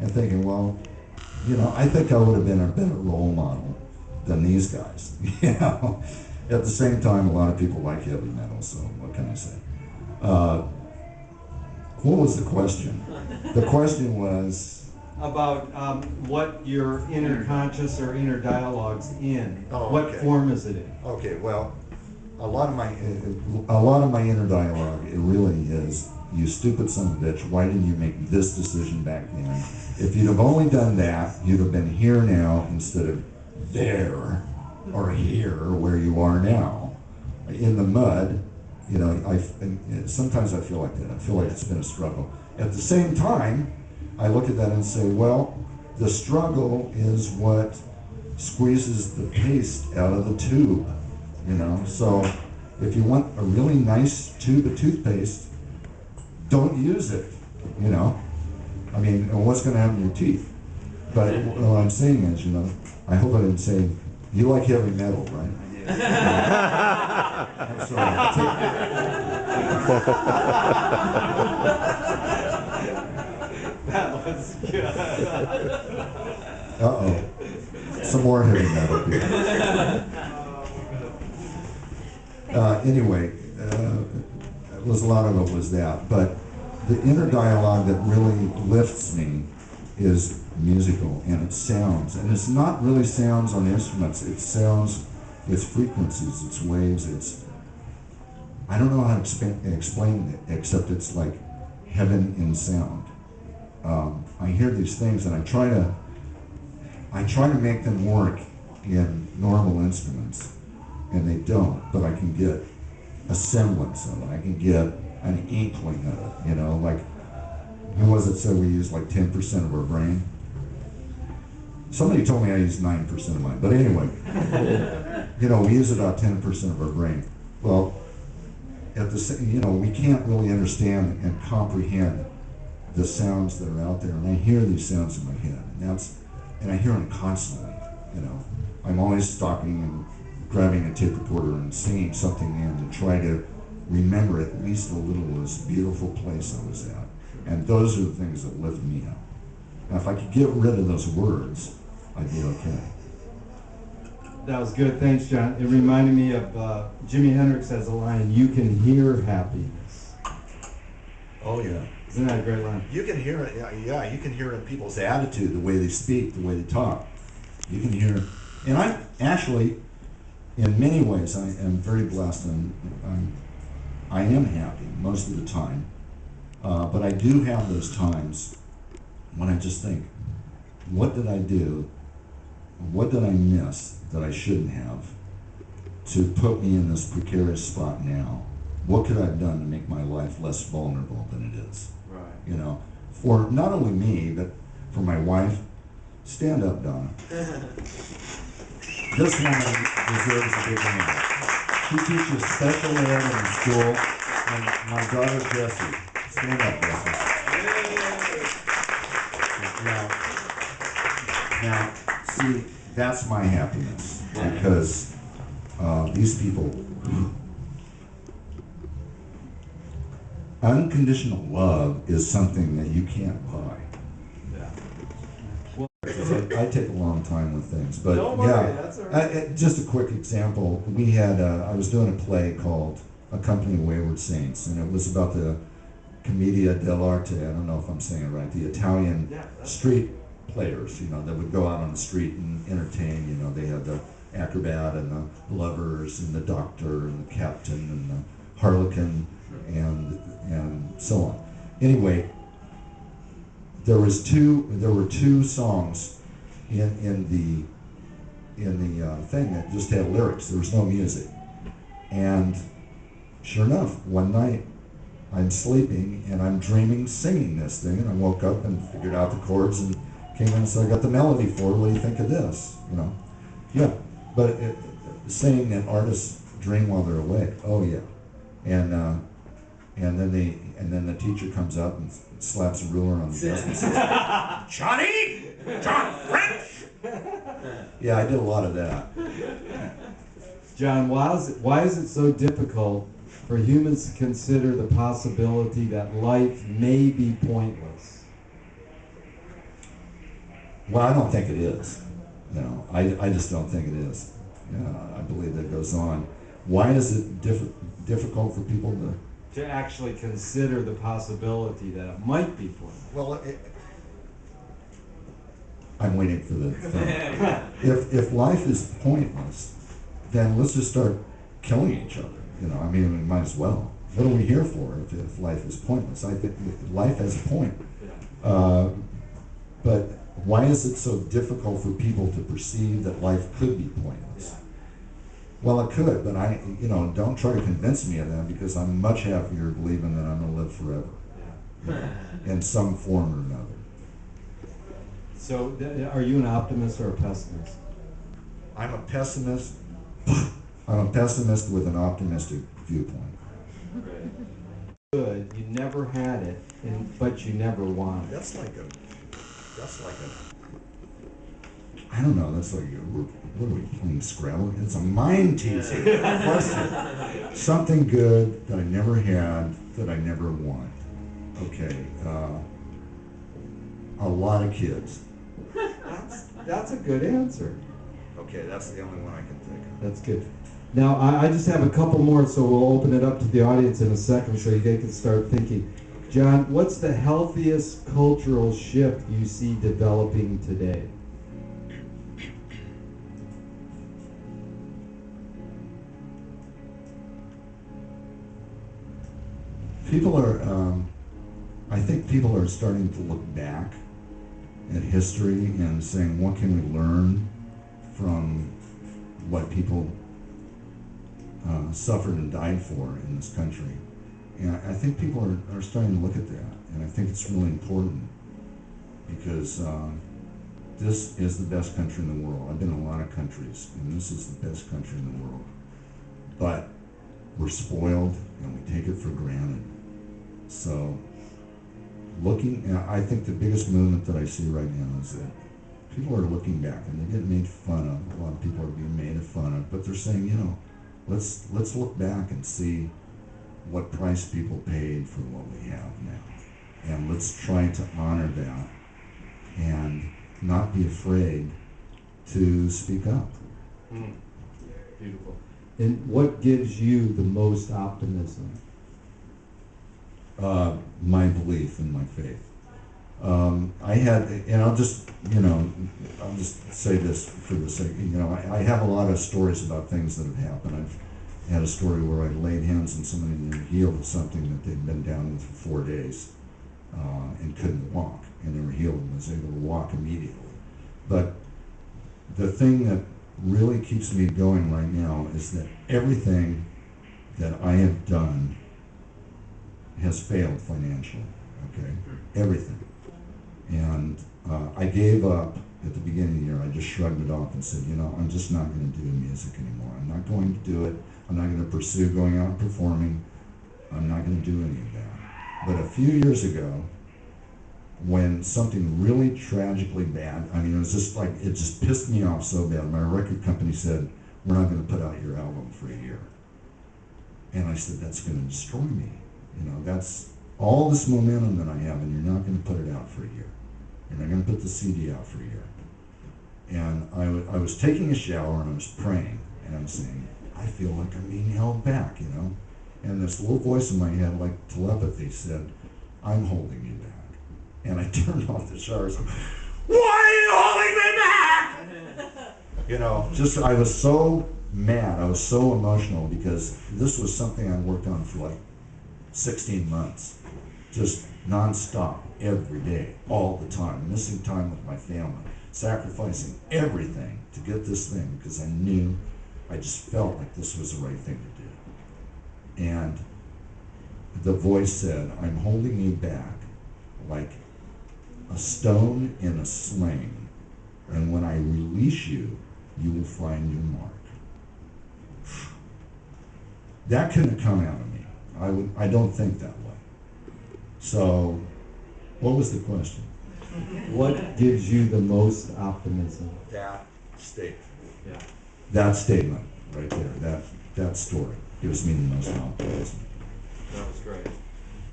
and thinking, well, you know, I think I would have been a better role model than these guys. You know, at the same time, a lot of people like heavy metal, so what can I say? What was the question? The question was about what your inner conscious or inner dialogue's in. Oh, what okay. form is it in? Okay. Well, a lot of my inner dialogue, it really is, you stupid son of a bitch, why didn't you make this decision back then? If you'd have only done that, you'd have been here now instead of there or here where you are now. In the mud, you know, sometimes I feel like that. I feel like it's been a struggle. At the same time, I look at that and say, well, the struggle is what squeezes the paste out of the tube, you know? So if you want a really nice tube of toothpaste, don't use it, you know? I mean, what's going to happen to your teeth? But what I'm saying is, you know, I hope I didn't say, you like heavy metal, right? I'm sorry. That was good. Uh-oh. Some more heavy metal here. Anyway, a lot of it was that. But the inner dialogue that really lifts me is musical, and it sounds. And it's not really sounds on instruments. It sounds, it's frequencies, it's waves, it's... I don't know how to explain it, except it's like heaven in sound. I hear these things, and I try to make them work in normal instruments, and they don't, but I can get a semblance of it. I can get an inkling of it, you know, like, who was it said we use like 10% of our brain? Somebody told me I use 9% of mine, but anyway, you know, we use about 10% of our brain. Well, at the same, you know, we can't really understand and comprehend the sounds that are out there, and I hear these sounds in my head, and I hear them constantly, you know. I'm always stalking and grabbing a tape recorder and singing something in to try to remember at least a little of this beautiful place I was at. And those are the things that lift me up. Now, if I could get rid of those words, I'd be okay. That was good. Thanks, John. It reminded me of Jimi Hendrix has a line, "You can hear happiness." Oh, yeah. Isn't that a great line? You can hear it, yeah, you can hear it in people's attitude, the way they speak, the way they talk. You can hear, and I actually, in many ways, I am very blessed, and I am happy most of the time. But I do have those times when I just think, what did I do? What did I miss that I shouldn't have to put me in this precarious spot now? What could I have done to make my life less vulnerable than it is? Right. You know, for not only me, but for my wife. Stand up, Donna. This woman deserves a big hand. She teaches special ed in school, and my daughter Jessie. Stand up, Jessie. Now, see, that's my happiness, because these people, unconditional love is something that you can't buy. I take a long time with things, but that's all right. just a quick example. We had, I was doing a play called A Company of Wayward Saints, and it was about the Commedia dell'arte, I don't know if I'm saying it right, the Italian street players, you know, that would go out on the street and entertain. You know, they had the acrobat and the lovers and the doctor and the captain and the harlequin and so on. Anyway, there were two songs in the thing that just had lyrics. There was no music, and sure enough, one night I'm sleeping and I'm dreaming singing this thing, and I woke up and figured out the chords and came in and said, I got the melody for it. What do you think of this? You know, yeah. But saying that artists dream while they're awake. Oh yeah, and then the teacher comes up and slaps a ruler on the desk and says, Johnny, John French. Yeah, I did a lot of that. John, why is it so difficult for humans to consider the possibility that life may be pointless? Well, I don't think it is. No, I just don't think it is. I believe that goes on. Why is it difficult for people To actually consider the possibility that it might be for them. Well, I'm waiting for the thing. If life is pointless, then let's just start killing each other. I mean, we might as well. What are we here for if life is pointless? I think life has a point. But why is it so difficult for people to perceive that life could be pointless? Well, it could, but don't try to convince me of that, because I'm much happier believing that I'm going to live forever, in some form or another. So, are you an optimist or a pessimist? I'm a pessimist. I'm a pessimist with an optimistic viewpoint. Good, you never had it, but you never wanted it. That's like I don't know, that's like, what are we playing, Scrabble? It's a mind-teasing question. Something good that I never had, that I never want. Okay, a lot of kids. That's a good answer. Okay, that's the only one I can think of. That's good. Now, I just have a couple more, so we'll open it up to the audience in a second so you guys can start thinking. John, what's the healthiest cultural shift you see developing today? People are, I think people are starting to look back at history and saying, what can we learn from what people suffered and died for in this country? And I think people are starting to look at that, and I think it's really important, because this is the best country in the world. I've been in a lot of countries, and this is the best country in the world. But we're spoiled, and we take it for granted. So, I think the biggest movement that I see right now is that people are looking back, and they're getting made fun of. A lot of people are being made fun of, but they're saying, let's look back and see what price people paid for what we have now, and let's try to honor that and not be afraid to speak up. Beautiful. And what gives you the most optimism? My belief in my faith. I had, and I'll just say this for the sake, I have a lot of stories about things that have happened. I've had a story where I laid hands on somebody and they were healed of something that they'd been down with for 4 days and couldn't walk, and they were healed and was able to walk immediately. But the thing that really keeps me going right now is that everything that I have done has failed financially, okay? Everything. And I gave up at the beginning of the year. I just shrugged it off and said, I'm just not going to do music anymore. I'm not going to do it. I'm not going to pursue going out and performing. I'm not going to do any of that. But a few years ago, when something really tragically bad, it was just like, it just pissed me off so bad. My record company said, we're not going to put out your album for a year. And I said, that's going to destroy me. That's all this momentum that I have, and you're not going to put it out for a year. You're not going to put the CD out for a year. And I was taking a shower, and I was praying, and I was saying, I feel like I'm being held back, And this little voice in my head, like telepathy, said, I'm holding you back. And I turned off the shower and said, why are you holding me back? I was so mad. I was so emotional, because this was something I worked on for like 16 months, just nonstop, every day, all the time, missing time with my family, sacrificing everything to get this thing, because I just felt like this was the right thing to do. And the voice said, I'm holding you back like a stone in a sling, and when I release you, you will find your mark. That couldn't have come out of me. I don't think that way. So, what was the question? What gives you the most optimism? That statement. Yeah. That statement right there, that story gives me the most optimism. That was great.